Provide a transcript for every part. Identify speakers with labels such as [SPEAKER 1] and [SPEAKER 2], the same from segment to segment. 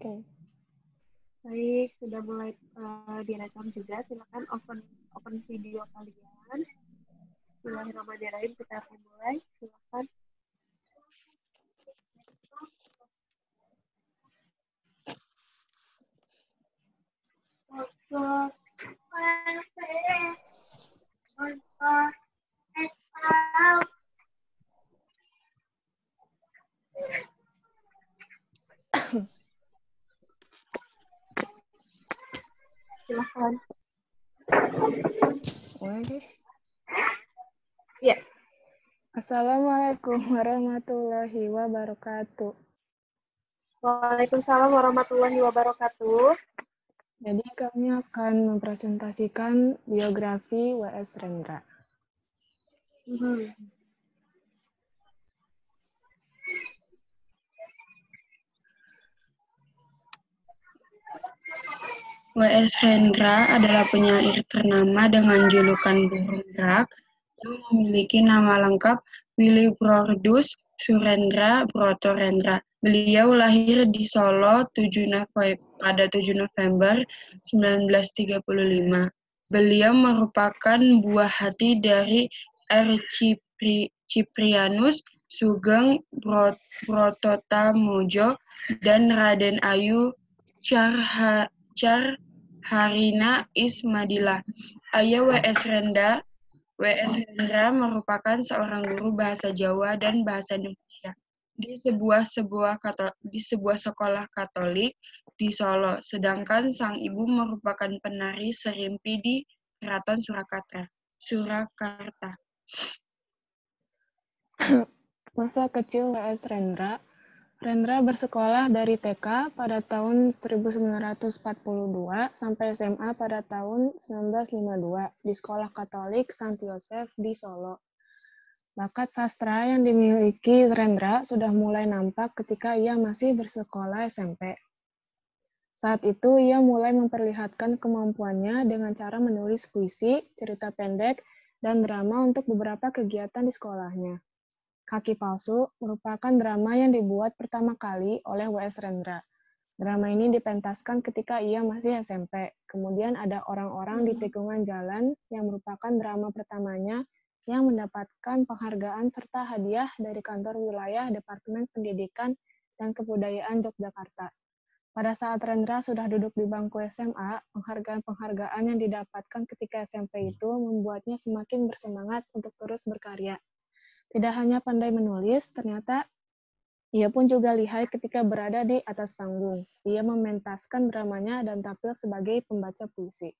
[SPEAKER 1] Oke.
[SPEAKER 2] Baik, sudah mulai direkam juga. Silakan open video kalian. Bismillahirrahmanirrahim, kita akan mulai. Silakan. Silakan. Ya.
[SPEAKER 1] Assalamualaikum warahmatullahi wabarakatuh.
[SPEAKER 2] Waalaikumsalam warahmatullahi wabarakatuh.
[SPEAKER 1] Jadi kami akan mempresentasikan biografi W.S. Rendra.
[SPEAKER 3] W.S. Rendra adalah penyair ternama dengan julukan Burung Merak yang memiliki nama lengkap Willibrordus Surendra Broto Rendra. Beliau lahir di Solo pada 7 November 1935. Beliau merupakan buah hati dari R. Ciprianus Sugeng Brototamojo dan Raden Ayu Harina Ismadillah. Ayah W.S. Rendra merupakan seorang guru bahasa Jawa dan bahasa Indonesia di sebuah sekolah Katolik di Solo, sedangkan sang ibu merupakan penari serimpi di Keraton Surakarta.
[SPEAKER 1] Masa kecil W.S. Rendra bersekolah dari TK pada tahun 1942 sampai SMA pada tahun 1952 di Sekolah Katolik Sankt Yosef di Solo. Bakat sastra yang dimiliki Rendra sudah mulai nampak ketika ia masih bersekolah SMP. Saat itu ia mulai memperlihatkan kemampuannya dengan cara menulis puisi, cerita pendek, dan drama untuk beberapa kegiatan di sekolahnya. Kaki Palsu merupakan drama yang dibuat pertama kali oleh W.S. Rendra. Drama ini dipentaskan ketika ia masih SMP. Kemudian ada Orang-orang di Tikungan Jalan yang merupakan drama pertamanya yang mendapatkan penghargaan serta hadiah dari Kantor Wilayah Departemen Pendidikan dan Kebudayaan Yogyakarta. Pada saat Rendra sudah duduk di bangku SMA, penghargaan-penghargaan yang didapatkan ketika SMP itu membuatnya semakin bersemangat untuk terus berkarya. Tidak hanya pandai menulis, ternyata ia pun juga lihai ketika berada di atas panggung. Ia mementaskan dramanya dan tampil sebagai pembaca puisi.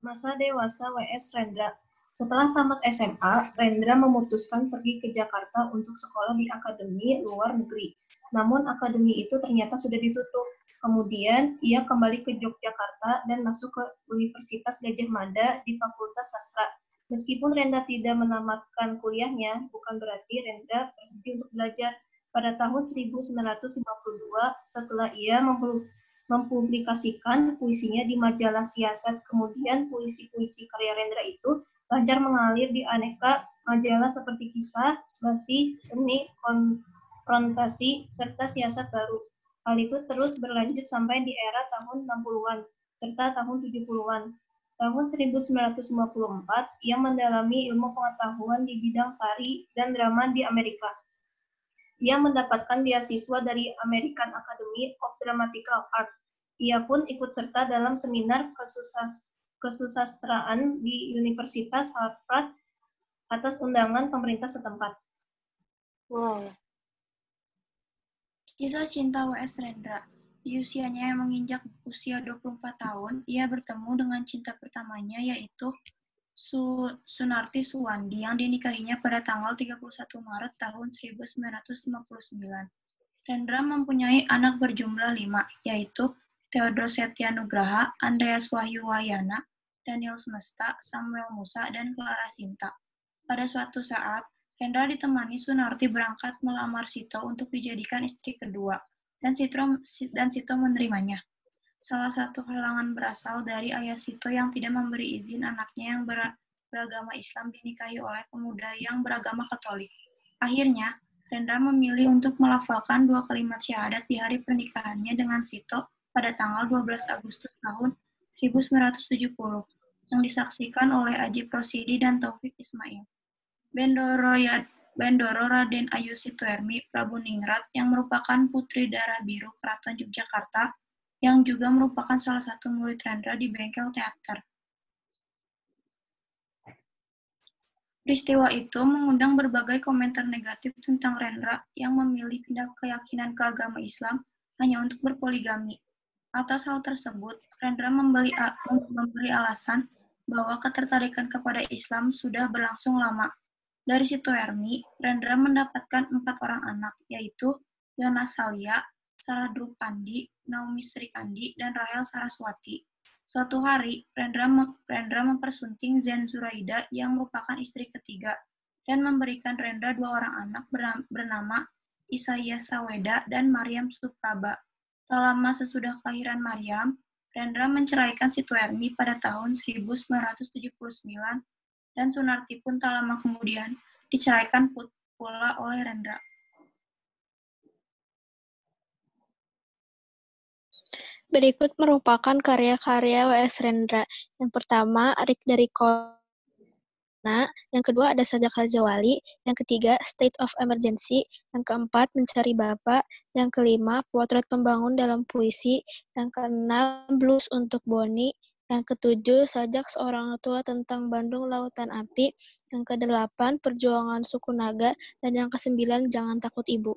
[SPEAKER 4] Masa dewasa W.S. Rendra. Setelah tamat SMA, Rendra memutuskan pergi ke Jakarta untuk sekolah di akademi luar negeri. Namun akademi itu ternyata sudah ditutup. Kemudian ia kembali ke Yogyakarta dan masuk ke Universitas Gadjah Mada di Fakultas Sastra. Meskipun Rendra tidak menamatkan kuliahnya, bukan berarti Rendra berhenti untuk belajar. Pada tahun 1952, setelah ia mempublikasikan puisinya di majalah Siasat, kemudian puisi-puisi karya Rendra itu lancar mengalir di aneka majalah seperti Kisah, Basi, Seni, Konfrontasi, serta Siasat Baru. Hal itu terus berlanjut sampai di era tahun 60-an, serta tahun 70-an. Tahun 1954, ia mendalami ilmu pengetahuan di bidang tari dan drama di Amerika. Ia mendapatkan beasiswa dari American Academy of Dramatical Art. Ia pun ikut serta dalam seminar kesusastraan di Universitas Harvard atas undangan pemerintah setempat.
[SPEAKER 2] Wow.
[SPEAKER 5] Kisah cinta W.S. Rendra. Di usianya yang menginjak usia 24 tahun, ia bertemu dengan cinta pertamanya yaitu Sunarti Suwandi yang dinikahinya pada tanggal 31 Maret tahun 1959. Rendra mempunyai anak berjumlah 5, yaitu Theodor Setyanugraha, Andreas Wahyu Wahyana, Daniel Semesta, Samuel Musa, dan Clara Sinta. Pada suatu saat, Rendra ditemani Sunarti berangkat melamar Sito untuk dijadikan istri kedua, dan Sito menerimanya. Salah satu halangan berasal dari ayah Sito yang tidak memberi izin anaknya yang beragama Islam dinikahi oleh pemuda yang beragama Katolik. Akhirnya, Rendra memilih untuk melafalkan 2 kalimat syahadat di hari pernikahannya dengan Sito pada tanggal 12 Agustus tahun 1970, yang disaksikan oleh Ajip Rosidi dan Taufik Ismail. Bendoro Raden Ayu Situermi Prabu Ningrat yang merupakan putri darah biru Keraton Yogyakarta, yang juga merupakan salah satu murid Rendra di bengkel teater. Peristiwa itu mengundang berbagai komentar negatif tentang Rendra yang memilih pindah keyakinan ke agama Islam hanya untuk berpoligami. Atas hal tersebut, Rendra memberi alasan bahwa ketertarikan kepada Islam sudah berlangsung lama. Dari Situermi, Rendra mendapatkan 4 orang anak, yaitu Yana Salia, Sarah Drupandi, Naomi Srikandi, dan Rahel Saraswati. Suatu hari, Rendra mempersunting Zen Zuraida yang merupakan istri ketiga dan memberikan Rendra 2 orang anak bernama Isaya Saweda dan Maryam Supraba. Tak lama sesudah kelahiran Maryam, Rendra menceraikan Situermi pada tahun 1979 dan Sunarti pun tak lama kemudian diceraikan pula oleh Rendra.
[SPEAKER 6] Berikut merupakan karya-karya W.S. Rendra. Yang pertama, Arik dari Kona. Yang kedua, Ada Sajak Rajawali. Yang ketiga, State of Emergency. Yang keempat, Mencari Bapak. Yang kelima, Potret Pembangun dalam Puisi. Yang keenam, Blues untuk Boni. Yang ketujuh, Sajak Seorang Tua tentang Bandung Lautan Api. Yang kedelapan, Perjuangan Suku Naga. Dan yang kesembilan, Jangan Takut Ibu.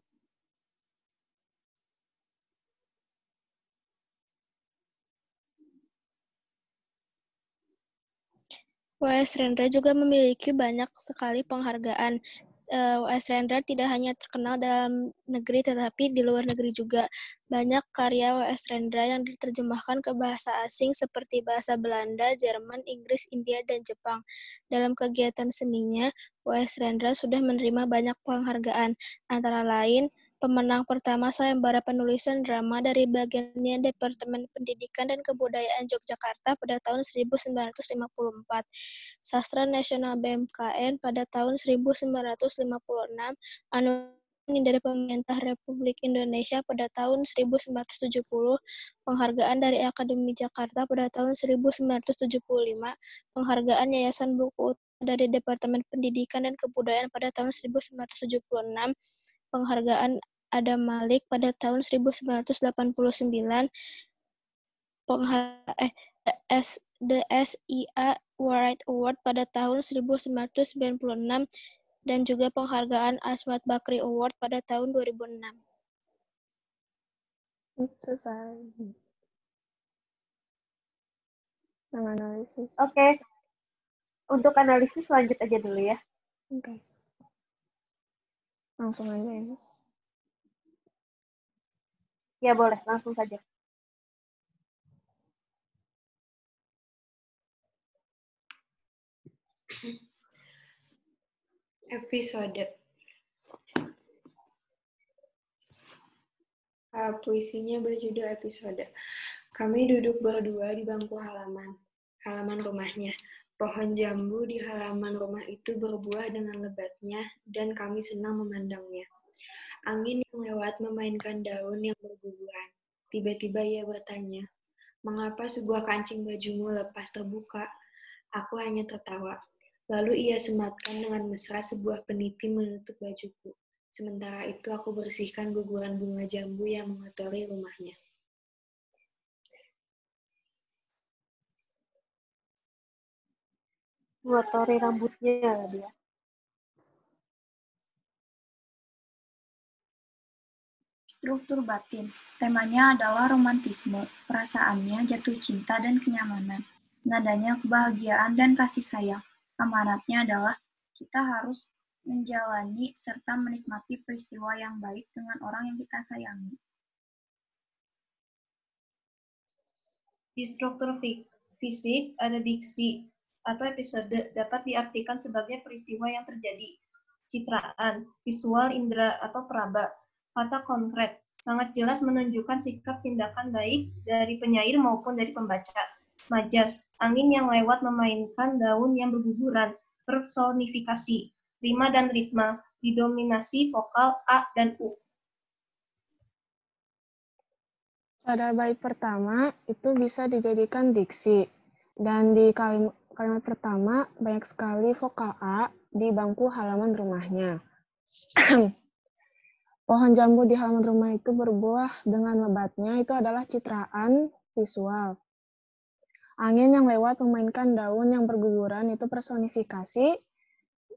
[SPEAKER 6] W.S. Rendra juga memiliki banyak sekali penghargaan. W.S. Rendra tidak hanya terkenal dalam negeri, tetapi di luar negeri juga. Banyak karya W.S. Rendra yang diterjemahkan ke bahasa asing seperti bahasa Belanda, Jerman, Inggris, India, dan Jepang. Dalam kegiatan seninya, W.S. Rendra sudah menerima banyak penghargaan, antara lain pemenang pertama sayembara penulisan drama dari bagiannya Departemen Pendidikan dan Kebudayaan Yogyakarta pada tahun 1954, Sastra Nasional BMKN pada tahun 1956, anugerah dari Pemerintah Republik Indonesia pada tahun 1970, penghargaan dari Akademi Jakarta pada tahun 1975, penghargaan Yayasan Buku Utama dari Departemen Pendidikan dan Kebudayaan pada tahun 1976, penghargaan Adam Malik pada tahun 1989, The SIA Wright Award pada tahun 1996, dan juga penghargaan Asmat Bakri Award pada tahun 2006.
[SPEAKER 1] Selesai. Analisis.
[SPEAKER 2] Oke. Untuk analisis lanjut aja dulu ya.
[SPEAKER 1] Oke. Langsung aja ya.
[SPEAKER 2] Ya boleh, langsung saja.
[SPEAKER 3] Episode. Puisinya berjudul Episode. Kami duduk berdua di bangku halaman rumahnya. Pohon jambu di halaman rumah itu berbuah dengan lebatnya, dan kami senang memandangnya. Angin yang lewat memainkan daun yang berguguran. Tiba-tiba ia bertanya, "Mengapa sebuah kancing bajumu lepas terbuka?" Aku hanya tertawa. Lalu ia sematkan dengan mesra sebuah peniti menutup bajuku. Sementara itu aku bersihkan guguran bunga jambu yang mengotori rumahnya.
[SPEAKER 2] Mengotori rambutnya dia.
[SPEAKER 5] Struktur batin. Temanya adalah romantisme, perasaannya jatuh cinta dan kenyamanan. Nadanya kebahagiaan dan kasih sayang. Amanatnya adalah kita harus menjalani serta menikmati peristiwa yang baik dengan orang yang kita sayangi.
[SPEAKER 4] Di struktur fisik ada diksi atau episode dapat diartikan sebagai peristiwa yang terjadi. Citraan, visual indera atau peraba. Kata konkret, sangat jelas menunjukkan sikap tindakan baik dari penyair maupun dari pembaca. Majas, angin yang lewat memainkan daun yang berguguran. Personifikasi, rima dan ritma, didominasi vokal A dan U.
[SPEAKER 1] Pada bait pertama itu bisa dijadikan diksi. Dan di kalimat pertama banyak sekali vokal A di bangku halaman rumahnya. Pohon jambu di halaman rumah itu berbuah dengan lebatnya itu adalah citraan visual. Angin yang lewat memainkan daun yang berguguran itu personifikasi.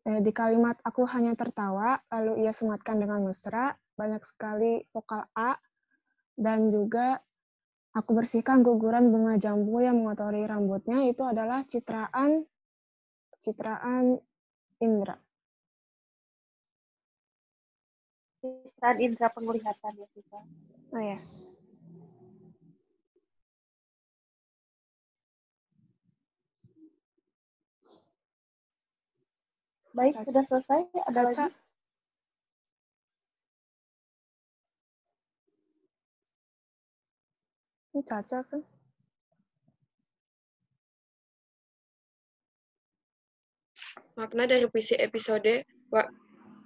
[SPEAKER 1] Di kalimat aku hanya tertawa, lalu ia sematkan dengan mesra, banyak sekali vokal A, dan juga aku bersihkan guguran bunga jambu yang mengotori rambutnya itu adalah citraan indra.
[SPEAKER 2] Citraan indera penglihatan ya, Siva.
[SPEAKER 1] Oh ya.
[SPEAKER 2] Baik, sudah selesai. Ada
[SPEAKER 1] Caca.
[SPEAKER 2] lagi?
[SPEAKER 1] Ini Caca kan?
[SPEAKER 3] Makna dari puisi episode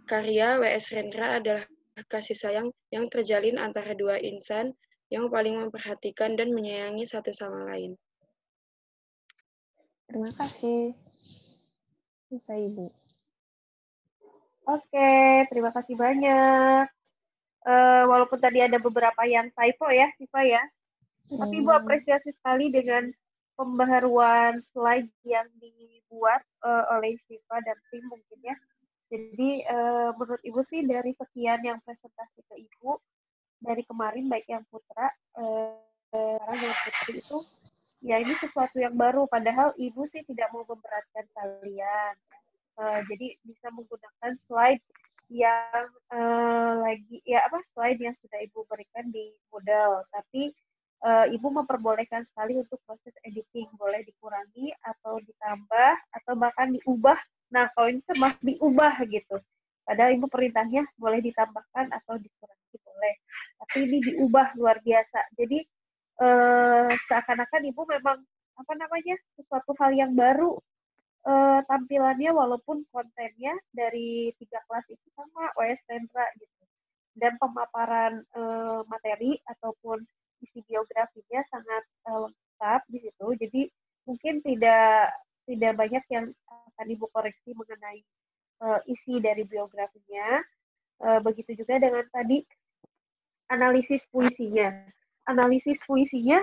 [SPEAKER 3] karya W.S. Rendra adalah kasih sayang yang terjalin antara dua insan yang paling memperhatikan dan menyayangi satu sama lain.
[SPEAKER 1] Terima kasih. Bisa Ibu.
[SPEAKER 2] Oke, terima kasih banyak. Walaupun tadi ada beberapa yang typo ya, Siva ya. Tapi Ibu apresiasi sekali dengan pembaharuan slide yang dibuat oleh Siva dan tim mungkin ya. Jadi menurut Ibu sih dari sekian yang presentasi ke Ibu, dari kemarin baik yang Putra, sekarang yang Putri itu, ya ini sesuatu yang baru. Padahal Ibu sih tidak mau memberatkan kalian. Jadi bisa menggunakan slide yang slide yang sudah Ibu berikan di Moodle. Tapi Ibu memperbolehkan sekali untuk proses editing, boleh dikurangi atau ditambah atau bahkan diubah. Nah, kalau ini kan masih diubah gitu. Padahal Ibu perintahnya boleh ditambahkan atau dikurangi boleh. Tapi ini diubah luar biasa. Jadi seakan-akan Ibu memang sesuatu hal yang baru tampilannya walaupun kontennya dari 3 kelas itu sama W.S. Rendra gitu. Dan pemaparan materi ataupun isi biografinya sangat lengkap di situ. Jadi mungkin tidak banyak yang akan Ibu koreksi mengenai isi dari biografinya. Begitu juga dengan tadi analisis puisinya. Analisis puisinya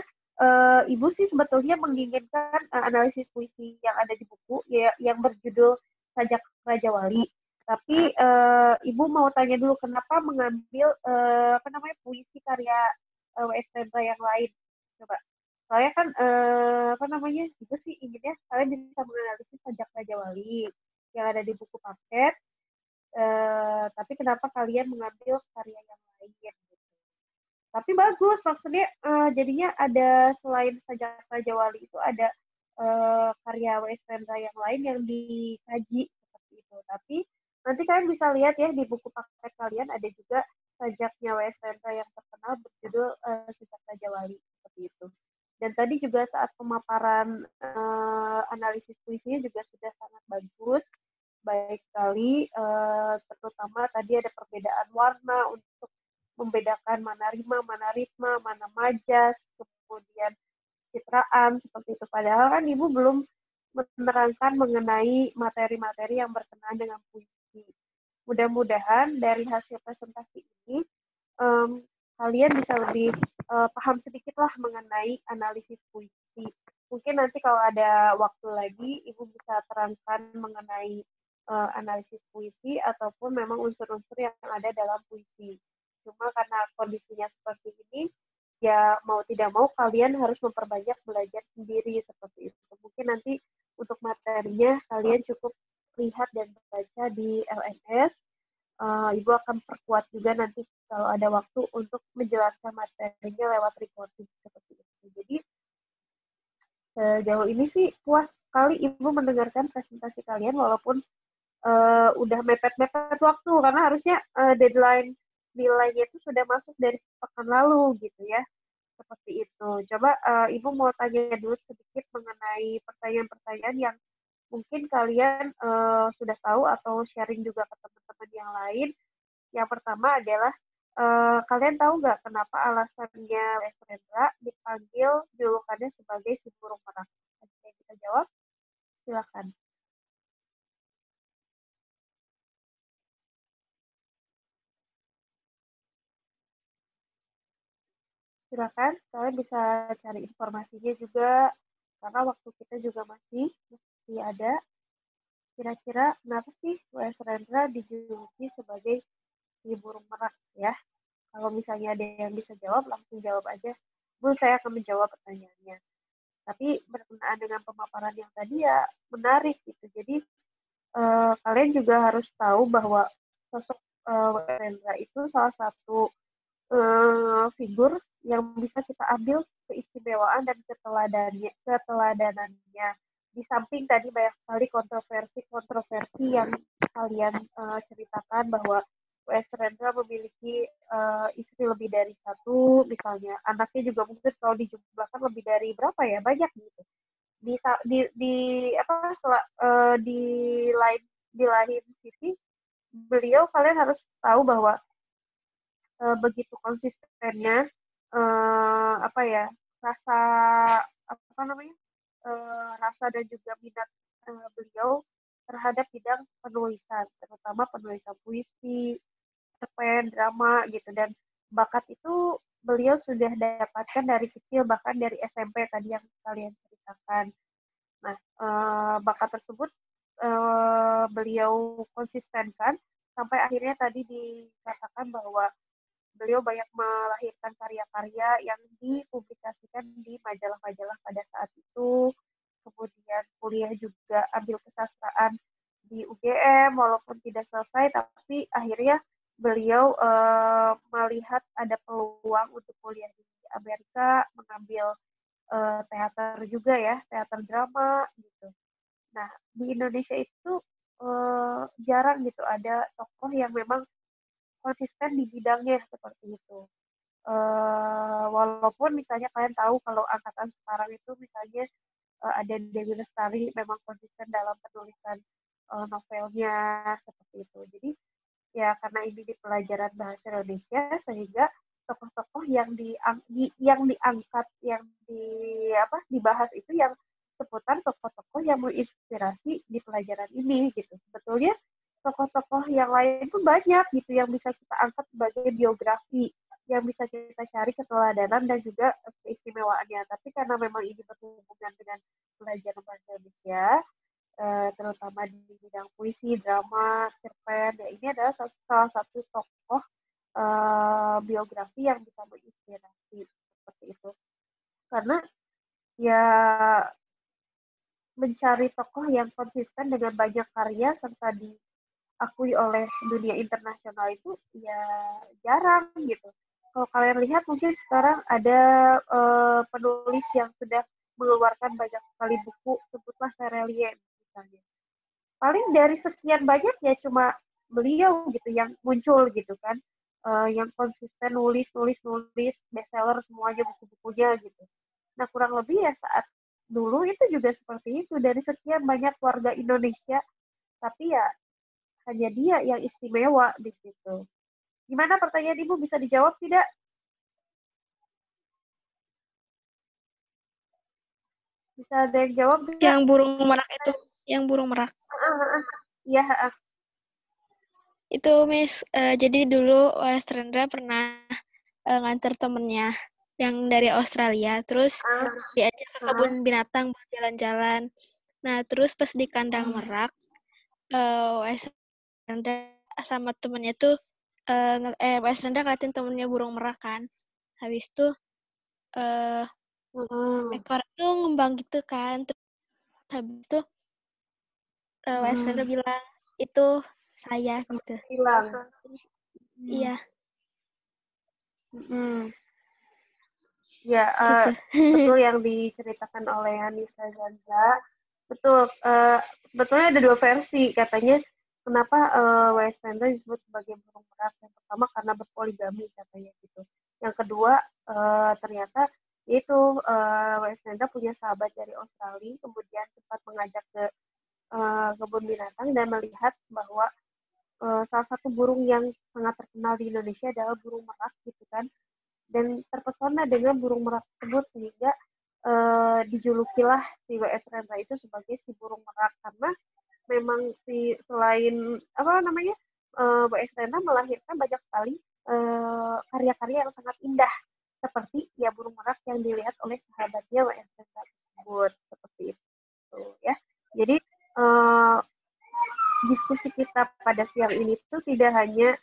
[SPEAKER 2] Ibu sih sebetulnya menginginkan analisis puisi yang ada di buku ya, yang berjudul Sajak Raja Wali. Tapi Ibu mau tanya dulu kenapa mengambil puisi karya W.S. Rendra yang lain? Coba. Soalnya kan Ibu sih inginnya kalian bisa menganalisis Sajak Raja Wali yang ada di buku paket. Tapi kenapa kalian mengambil karya yang lain? Tapi bagus, maksudnya jadinya ada selain Sajak Raja Wali itu ada karya W.S. Rendra yang lain yang dikaji seperti itu. Tapi nanti kalian bisa lihat ya di buku paket kalian ada juga sajaknya W.S. Rendra yang terkenal berjudul Sajak Raja Wali seperti itu. Dan tadi juga saat pemaparan analisis puisinya juga sudah sangat bagus, baik sekali, terutama tadi ada perbedaan warna untuk membedakan mana rima, mana ritma, mana majas, kemudian citraan, seperti itu. Padahal kan Ibu belum menerangkan mengenai materi-materi yang berkenaan dengan puisi. Mudah-mudahan dari hasil presentasi ini, kalian bisa lebih paham sedikit lah mengenai analisis puisi. Mungkin nanti kalau ada waktu lagi, Ibu bisa terangkan mengenai analisis puisi ataupun memang unsur-unsur yang ada dalam puisi. Cuma karena kondisinya seperti ini, ya mau tidak mau kalian harus memperbanyak belajar sendiri seperti itu. Mungkin nanti untuk materinya kalian cukup lihat dan baca di LMS. Ibu akan perkuat juga nanti kalau ada waktu untuk menjelaskan materinya lewat reporting seperti itu. Jadi sejauh ini sih puas sekali Ibu mendengarkan presentasi kalian walaupun udah mepet-mepet waktu karena harusnya deadline nilainya itu sudah masuk dari pekan lalu gitu ya. Seperti itu. Coba Ibu mau tanya dulu sedikit mengenai pertanyaan-pertanyaan yang Mungkin kalian sudah tahu atau sharing juga ke teman-teman yang lain. Yang pertama adalah kalian tahu nggak kenapa alasannya W.S. Rendra dipanggil julukannya sebagai si burung merak? Ada yang bisa jawab? Silakan. Silakan, kalian bisa cari informasinya juga karena waktu kita juga masih ada. Kira-kira kenapa sih W.S. Rendra dijuluki sebagai si burung merak ya? Kalau misalnya ada yang bisa jawab, langsung jawab aja. Bu, saya akan menjawab pertanyaannya. Tapi berkenaan dengan pemaparan yang tadi ya menarik gitu. Jadi kalian juga harus tahu bahwa sosok Rendra itu salah satu figur yang bisa kita ambil keistimewaan dan keteladanannya. Di samping tadi banyak sekali kontroversi yang kalian ceritakan bahwa W.S. Rendra memiliki istri lebih dari satu, misalnya anaknya juga mungkin kalau dijumlahkan lebih dari berapa ya, banyak gitu. Di lain sisi beliau, kalian harus tahu bahwa begitu konsistennya rasa rasa dan juga minat beliau terhadap bidang penulisan, terutama penulisan puisi, cerpen, drama gitu, dan bakat itu beliau sudah dapatkan dari kecil, bahkan dari SMP tadi yang kalian ceritakan. Nah, bakat tersebut beliau konsistenkan sampai akhirnya tadi dikatakan bahwa beliau banyak melahirkan karya-karya yang dipublikasikan di majalah-majalah pada saat itu. Kemudian kuliah juga ambil kesastraan di UGM, walaupun tidak selesai, tapi akhirnya beliau melihat ada peluang untuk kuliah di Amerika, mengambil teater juga ya, teater drama gitu. Nah, di Indonesia itu jarang gitu ada tokoh yang memang konsisten di bidangnya seperti itu. Walaupun misalnya kalian tahu kalau angkatan sekarang itu misalnya ada Dewi Lestari memang konsisten dalam penulisan novelnya seperti itu. Jadi ya karena ini di pelajaran bahasa Indonesia sehingga tokoh-tokoh yang diangkat dibahas itu yang seputar tokoh-tokoh yang menginspirasi di pelajaran ini gitu. Sebetulnya tokoh-tokoh yang lain pun banyak gitu yang bisa kita angkat sebagai biografi, yang bisa kita cari keteladanan dan juga keistimewaannya. Tapi karena memang ini berhubungan dengan pelajaran bahasa Indonesia, terutama di bidang puisi, drama, cerpen, ya ini adalah salah satu tokoh biografi yang bisa menginspirasi seperti itu. Karena ya mencari tokoh yang konsisten dengan banyak karya serta diakui oleh dunia internasional itu ya jarang gitu. Kalau kalian lihat mungkin sekarang ada penulis yang sudah mengeluarkan banyak sekali buku, sebutlah Terelie misalnya. Paling dari sekian banyak ya cuma beliau gitu yang muncul gitu kan, yang konsisten nulis bestseller semuanya buku-bukunya gitu. Nah kurang lebih ya saat dulu itu juga seperti itu, dari sekian banyak warga Indonesia, tapi ya hanya dia yang istimewa di situ. Gimana pertanyaan Ibu, bisa dijawab tidak? Bisa ada yang jawab tidak?
[SPEAKER 6] Yang burung merak itu, yang burung merak.
[SPEAKER 2] Iya.
[SPEAKER 6] Itu Miss, jadi dulu W.S. Rendra pernah nganter temennya yang dari Australia, terus diajak ke kebun binatang buat jalan-jalan. Nah, terus pas di kandang merak, W.S. Rendra sama temennya tuh, W.S. Rendra ngeliatin temennya burung merak kan. Habis itu, ekor tuh ngembang gitu kan. Terus habis itu, W.S. Rendra bilang, itu saya gitu.
[SPEAKER 2] Hilang.
[SPEAKER 6] Iya.
[SPEAKER 2] Ya,
[SPEAKER 6] Gitu.
[SPEAKER 2] betul yang diceritakan oleh Anissa Zanza. Betul, sebetulnya ada dua versi. Katanya kenapa W.S. Rendra disebut sebagai burung merak. Yang pertama karena berpoligami katanya gitu. Yang kedua ternyata yaitu W.S. Rendra punya sahabat dari Australia, kemudian sempat mengajak ke kebun binatang dan melihat bahwa salah satu burung yang sangat terkenal di Indonesia adalah burung merak gitu kan, dan terpesona dengan burung merak tersebut sehingga dijulukilah si W.S. Rendra itu sebagai si burung merak, karena memang selain apa namanya W.S. Rendra melahirkan banyak sekali karya-karya yang sangat indah seperti ya burung merak yang dilihat oleh sahabatnya W.S. Rendra tersebut seperti itu ya. Jadi diskusi kita pada siang ini tuh tidak hanya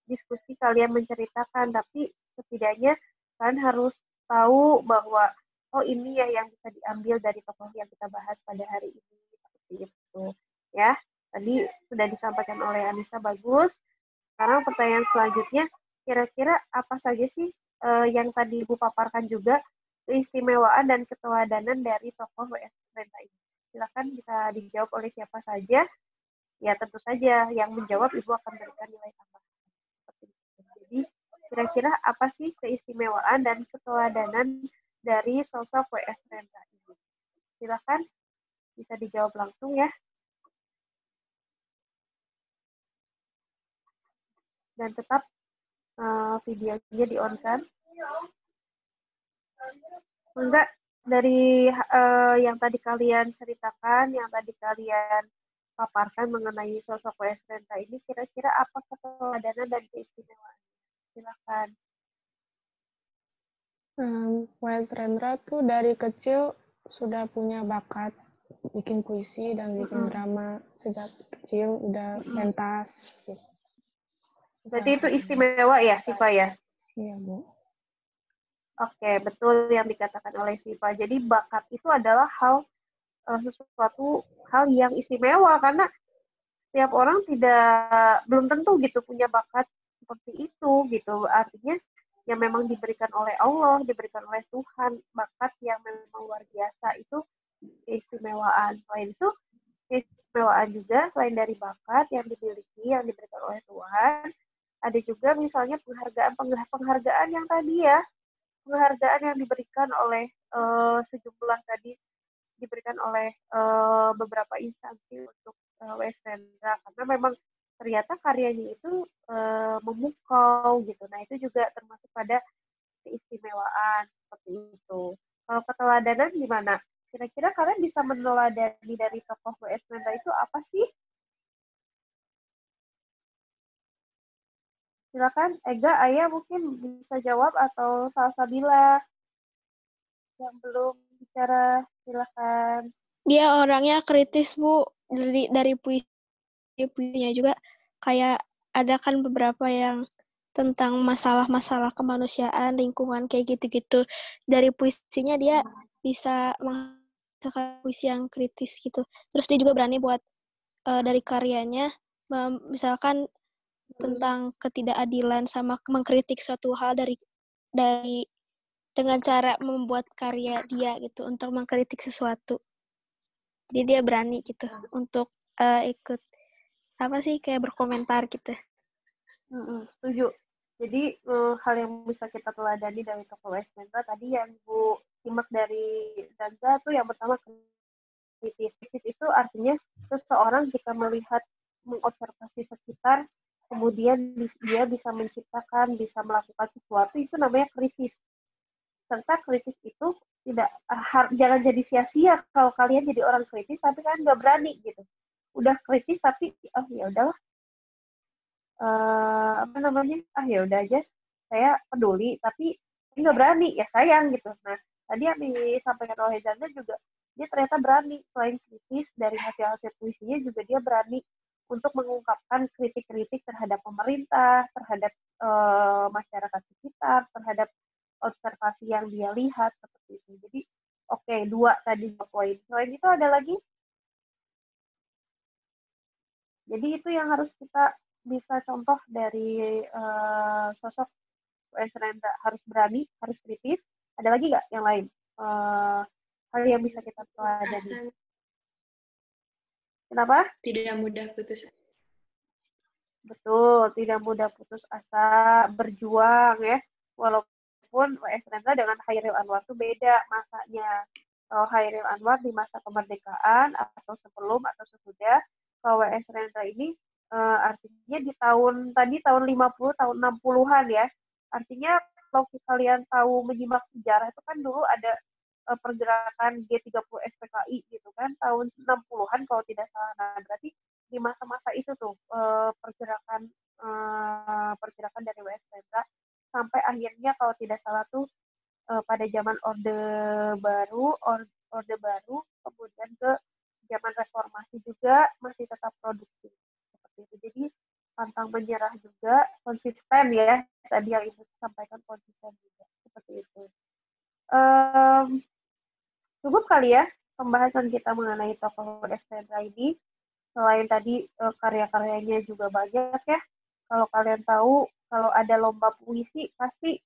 [SPEAKER 2] diskusi kalian menceritakan, tapi setidaknya kalian harus tahu bahwa oh ini ya yang bisa diambil dari tokoh yang kita bahas pada hari ini seperti itu ya. Tadi sudah disampaikan oleh Anissa, bagus. Sekarang pertanyaan selanjutnya, kira-kira apa saja sih yang tadi Ibu paparkan juga keistimewaan dan keteladanan dari tokoh W.S. Rendra ini? Silakan bisa dijawab oleh siapa saja. Ya tentu saja yang menjawab Ibu akan berikan nilai tambah. Jadi kira-kira apa sih keistimewaan dan keteladanan dari sosok W.S. Rendra ini? Silakan bisa dijawab langsung ya. Dan tetap videonya di-on-kan. Enggak, dari yang tadi kalian ceritakan, yang tadi kalian paparkan mengenai sosok W.S. Rendra ini, kira-kira apa keteladanan dan keistimewaan? Silakan.
[SPEAKER 1] W.S. Rendra tuh dari kecil sudah punya bakat bikin puisi dan bikin drama. Sejak kecil udah pentas gitu.
[SPEAKER 2] Berarti itu istimewa ya, Siva ya?
[SPEAKER 1] Iya, Bu.
[SPEAKER 2] Oke, betul yang dikatakan oleh Siva. Jadi bakat itu adalah sesuatu hal yang istimewa, karena setiap orang belum tentu gitu punya bakat seperti itu gitu. Artinya yang memang diberikan oleh Allah, diberikan oleh Tuhan, bakat yang memang luar biasa, itu keistimewaan. Selain itu, keistimewaan juga selain dari bakat yang dimiliki, yang diberikan oleh Tuhan, ada juga misalnya penghargaan yang tadi ya, penghargaan yang diberikan oleh sejumlah tadi, diberikan oleh beberapa instansi untuk W.S. Rendra, karena memang ternyata karyanya itu memukau gitu. Nah itu juga termasuk pada keistimewaan seperti itu. Kalau keteladanan gimana? Kira-kira kalian bisa meneladani dari tokoh W.S. Rendra itu apa sih? Silakan, Ega, Ayah mungkin bisa jawab, atau Salsabila yang belum bicara, silakan.
[SPEAKER 6] Dia orangnya kritis, Bu. Dari puisinya juga kayak ada kan beberapa yang tentang masalah-masalah kemanusiaan, lingkungan, kayak gitu-gitu. Dari puisinya dia bisa menghasilkan puisi yang kritis gitu. Terus dia juga berani buat dari karyanya, misalkan tentang ketidakadilan sama mengkritik suatu hal dari dengan cara membuat karya dia gitu untuk mengkritik sesuatu. Jadi dia berani gitu untuk ikut apa sih kayak berkomentar gitu.
[SPEAKER 2] Setuju. Jadi hal yang bisa kita teladani dari tokoh W.S. Rendra tadi yang Bu simak dari Danza tuh yang pertama kritis. Kritis itu artinya seseorang jika melihat, mengobservasi sekitar, kemudian dia bisa menciptakan, bisa melakukan sesuatu, itu namanya kritis. Serta kritis itu jangan jadi sia-sia kalau kalian jadi orang kritis tapi kalian nggak berani gitu. Udah kritis tapi oh ya udahlah, apa namanya, ya udah aja, saya peduli tapi nggak berani, ya sayang gitu. Nah tadi yang disampaikan oleh Zanda juga, dia ternyata berani, selain kritis dari hasil-hasil puisinya juga dia berani untuk mengungkapkan kritik-kritik terhadap pemerintah, terhadap masyarakat sekitar, terhadap observasi yang dia lihat seperti itu. Jadi oke, 2 tadi poin. Selain itu ada lagi? Jadi itu yang harus kita bisa contoh dari sosok W.S. Rendra, harus berani, harus kritis. Ada lagi nggak yang lain? Hal yang bisa kita pelajari. Kenapa?
[SPEAKER 7] Tidak mudah putus.
[SPEAKER 2] Betul, tidak mudah putus asa, berjuang ya. Walaupun W.S. Rendra dengan Chairil Anwar itu beda masanya. Kalau Hairil Anwar di masa kemerdekaan atau sebelum atau sesudah. Kalau W.S. Rendra ini artinya di tahun 50 tahun 60-an ya. Artinya kalau kalian tahu menyimak sejarah itu kan dulu ada pergerakan G30 SPKI gitu kan tahun 60-an kalau tidak salah. Nah, berarti di masa-masa itu tuh pergerakan dari W.S. Rendra sampai akhirnya kalau tidak salah tuh pada zaman orde baru kemudian ke zaman reformasi juga masih tetap produktif seperti itu. Jadi pantang menyerah juga, konsisten ya, tadi yang Ibu sampaikan konsisten juga seperti itu. Cukup kali ya pembahasan kita mengenai tokoh W.S. Rendra ini. Selain tadi karya-karyanya juga banyak ya. Kalau kalian tahu, kalau ada lomba puisi pasti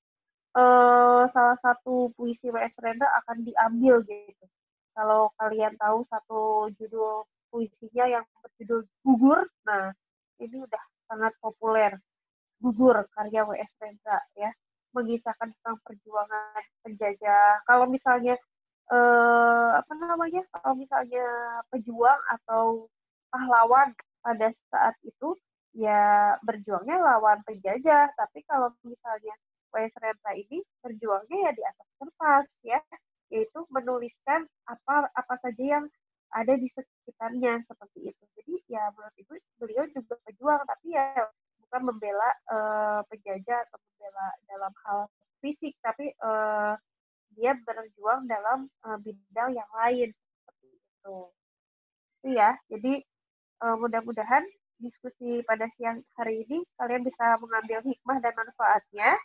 [SPEAKER 2] salah satu puisi W.S. Rendra akan diambil gitu. Kalau kalian tahu satu judul puisinya yang berjudul Gugur, nah ini udah sangat populer. Gugur karya W.S. Rendra ya, mengisahkan tentang perjuangan penjajah. Kalau misalnya kalau misalnya pejuang atau pahlawan pada saat itu ya berjuangnya lawan penjajah, tapi kalau misalnya W.S. Rendra ini berjuangnya ya di atas kertas ya, yaitu menuliskan apa saja yang ada di sekitarnya seperti itu. Jadi ya menurut Ibu beliau juga pejuang, tapi ya bukan membela penjajah atau membela dalam hal fisik, tapi dia berjuang dalam bidang yang lain seperti itu. Itu ya. Jadi mudah-mudahan diskusi pada siang hari ini kalian bisa mengambil hikmah dan manfaatnya.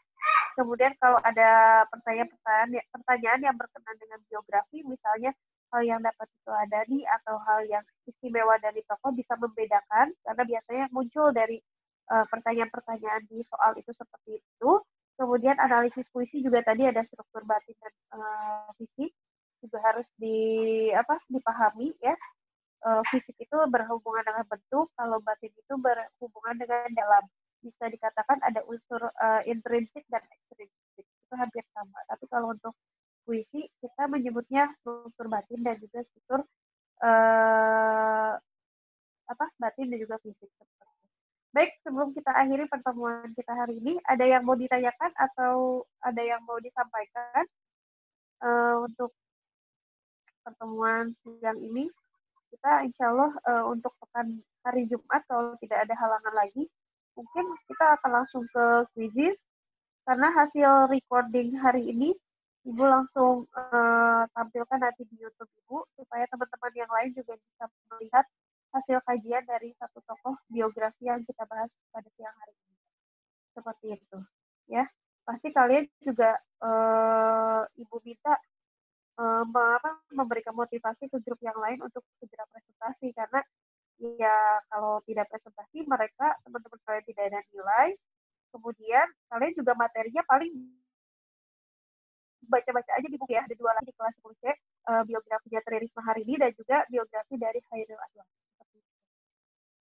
[SPEAKER 2] Kemudian kalau ada pertanyaan yang berkenaan dengan biografi, misalnya hal yang dapat diteladani atau hal yang istimewa dari tokoh bisa membedakan, karena biasanya muncul dari pertanyaan-pertanyaan di soal itu seperti itu. Kemudian analisis puisi juga tadi ada struktur batin dan fisik juga harus dipahami ya. Fisik itu berhubungan dengan bentuk, kalau batin itu berhubungan dengan dalam. Bisa dikatakan ada unsur intrinsik dan ekstrinsik, itu hampir sama. Tapi kalau untuk puisi kita menyebutnya struktur batin dan juga struktur batin dan juga fisik. Baik, sebelum kita akhiri pertemuan kita hari ini, ada yang mau ditanyakan atau ada yang mau disampaikan untuk pertemuan siang ini? Kita insya Allah untuk pekan hari Jumat, kalau tidak ada halangan lagi, mungkin kita akan langsung ke quizzes, karena hasil recording hari ini Ibu langsung tampilkan nanti di YouTube Ibu, supaya teman-teman yang lain juga bisa melihat hasil kajian dari satu tokoh biografi yang kita bahas pada siang hari ini. Seperti itu. Ya, pasti kalian juga Ibu minta memberikan motivasi ke grup yang lain untuk segera presentasi, karena ya kalau tidak presentasi mereka teman-teman kalian tidak ada nilai, kemudian kalian juga materinya paling baca-baca aja di buku ya, ada 2 lagi di kelas 10C, biografinya Tri Risma hari ini dan juga biografi dari Hairil Anwar.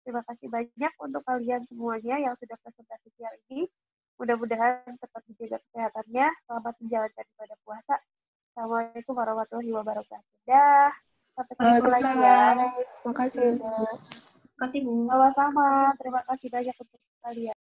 [SPEAKER 2] Terima kasih banyak untuk kalian semuanya yang sudah presentasi siang ini. Mudah-mudahan tetap dijaga kesehatannya. Selamat menjalankan ibadah puasa. Assalamualaikum warahmatullahi wabarakatuh. Dah. Sampai ketemu lagi ya.
[SPEAKER 1] Terima kasih, Bu.
[SPEAKER 4] Terima kasih, Bu.
[SPEAKER 2] Sama-sama. Terima kasih banyak untuk kalian.